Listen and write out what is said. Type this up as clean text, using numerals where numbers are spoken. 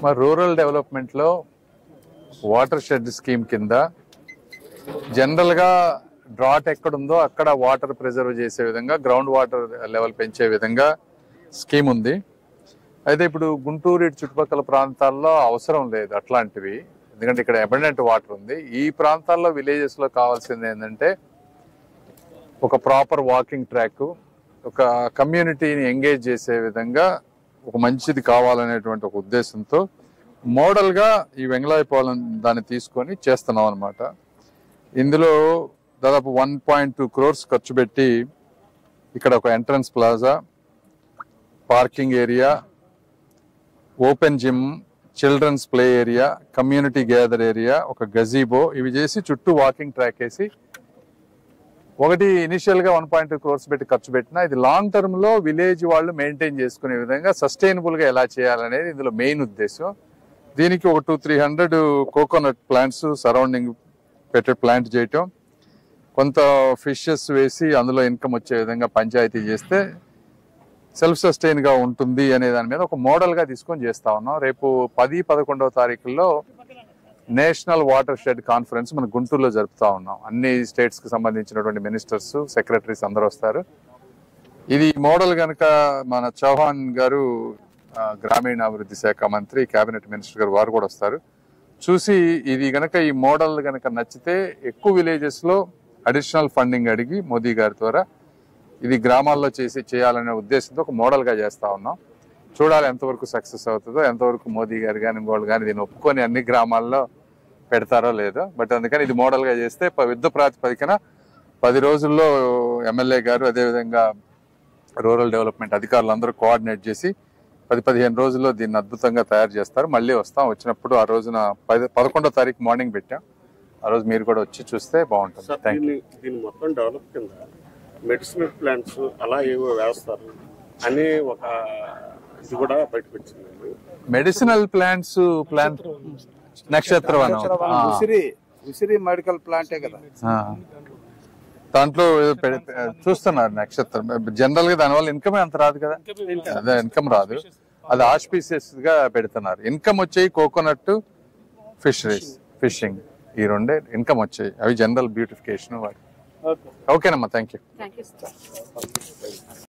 మరి రూరల్ డెవలప్మెంట్లో water shed scheme కింద జనరల్గా డ్రాట్ ఎక్కడుందో అక్కడ వాటర్ ప్రిజర్వ్ చేసే విధంగా గ్రౌండ్ వాటర్ లెవెల్ పెంచే విధంగా స్కీమ్ ఉంది. అయితే ఇప్పుడు గుంటూరు ఇటు చుట్టుపక్కల ప్రాంతాల్లో అవసరం లేదు అట్లాంటివి, ఎందుకంటే ఇక్కడ అబండెంట్ వాటర్ ఉంది. ఈ ప్రాంతాల్లో విలేజెస్లో కావాల్సింది ఏంటంటే ఒక ప్రాపర్ వాకింగ్ ట్రాక్, ఒక కమ్యూనిటీని ఎంగేజ్ చేసే విధంగా ఒక మంచిది కావాలనేటువంటి ఒక ఉద్దేశంతో మోడల్గా ఈ వెంగళాయపాలెం దాన్ని తీసుకొని చేస్తున్నాం అనమాట. ఇందులో దాదాపు 1.2 crores ఖర్చు పెట్టి ఇక్కడ ఒక entrance plaza, parking area, open gym, children's play area, community gather area, ఒక గజీబో ఇవి చేసి చుట్టూ వాకింగ్ ట్రాక్ వేసి ఒకటి ఇనిషియల్ గా 1.2 crores పెట్టి ఖర్చు పెట్టినా ఇది లాంగ్ టర్మ్ లో విలేజ్ వాళ్ళు మెయింటైన్ చేసుకునే విధంగా సస్టైనబుల్ గా ఎలా చేయాలనేది ఇందులో మెయిన్ ఉద్దేశం. దీనికి ఒక 200-300 కోకోనట్ ప్లాంట్స్ సరౌండింగ్ పెట్టే ప్లాంట్ చేయటం, కొంత ఫిషెస్ వేసి అందులో ఇన్కమ్ వచ్చే విధంగా పంచాయతీ చేస్తే సెల్ఫ్ సస్టైన్ గా ఉంటుంది అనే దాని మీద ఒక మోడల్ గా తీసుకొని చేస్తా ఉన్నాం. రేపు 10-11వ తారీఖుల్లో నేషనల్ వాటర్ షెడ్ కాన్ఫరెన్స్ మన గుంటూరులో జరుపుతా ఉన్నాం. అన్ని స్టేట్స్ కి సంబంధించినటువంటి మినిస్టర్స్, సెక్రటరీస్ అందరూ వస్తారు. ఇది మోడల్ గనక మన చౌహాన్ గారు గ్రామీణాభివృద్ధి శాఖ మంత్రి, కేబినెట్ మినిస్టర్ గారు వారు కూడా వస్తారు. చూసి ఇది గనక ఈ మోడల్ గనక నచ్చితే ఎక్కువ విలేజెస్ లో అడిషనల్ ఫండింగ్ అడిగి మోదీ గారి ద్వారా ఇది గ్రామాల్లో చేయాలనే ఉద్దేశంతో ఒక మోడల్ గా చేస్తా ఉన్నాం. చూడాలి ఎంతవరకు సక్సెస్ అవుతుందో, ఎంతవరకు మోదీ గారు కానీ ఇంకోళ్ళు కానీ దీన్ని ఒప్పుకొని అన్ని గ్రామాల్లో పెడతారో లేదో. బట్ అందుకని ఇది మోడల్ గా చేస్తే యుద్ధ ప్రాతిపదికన 10 రోజుల్లో ఎమ్మెల్యే గారు అదేవిధంగా రూరల్ డెవలప్మెంట్ అధికారులు అందరూ కోఆర్డినేట్ చేసి 10-15 రోజుల్లో దీన్ని అద్భుతంగా తయారు చేస్తారు. మళ్ళీ వస్తాం, వచ్చినప్పుడు ఆ రోజున 11వ తారీఖు మార్నింగ్ పెట్టాం. ఆ రోజు మీరు కూడా వచ్చి చూస్తే బాగుంటుంది. దీన్ని మొత్తం డెవలప్ కింద మెడిసినల్ ప్లాంట్స్ అలా ఏవో వేస్తారు అని ఒక ఇది కూడా బయటకు వచ్చింది. మెడిసినల్ ప్లాంట్స్ నక్షత్రవనం ఉసిరి మెడికల్ ప్లాంటే కదా, దాంట్లో చూస్తున్నారు నక్షత్రం. జనరల్ గా దానివల్ల ఇన్కమ్ అంత రాదు కదా, అదే ఇన్కమ్ రాదు, అది ఆస్పీసియస్ గా పెడుతున్నారు. ఇన్కమ్ వచ్చాయి కోకోనట్, ఫిషరీస్, ఫిషింగ్, ఈ రెండే ఇన్కమ్ వచ్చాయి. అవి జనరల్ బ్యూటిఫికేషన్. ఓకేనమ్మా, థ్యాంక్ యూ.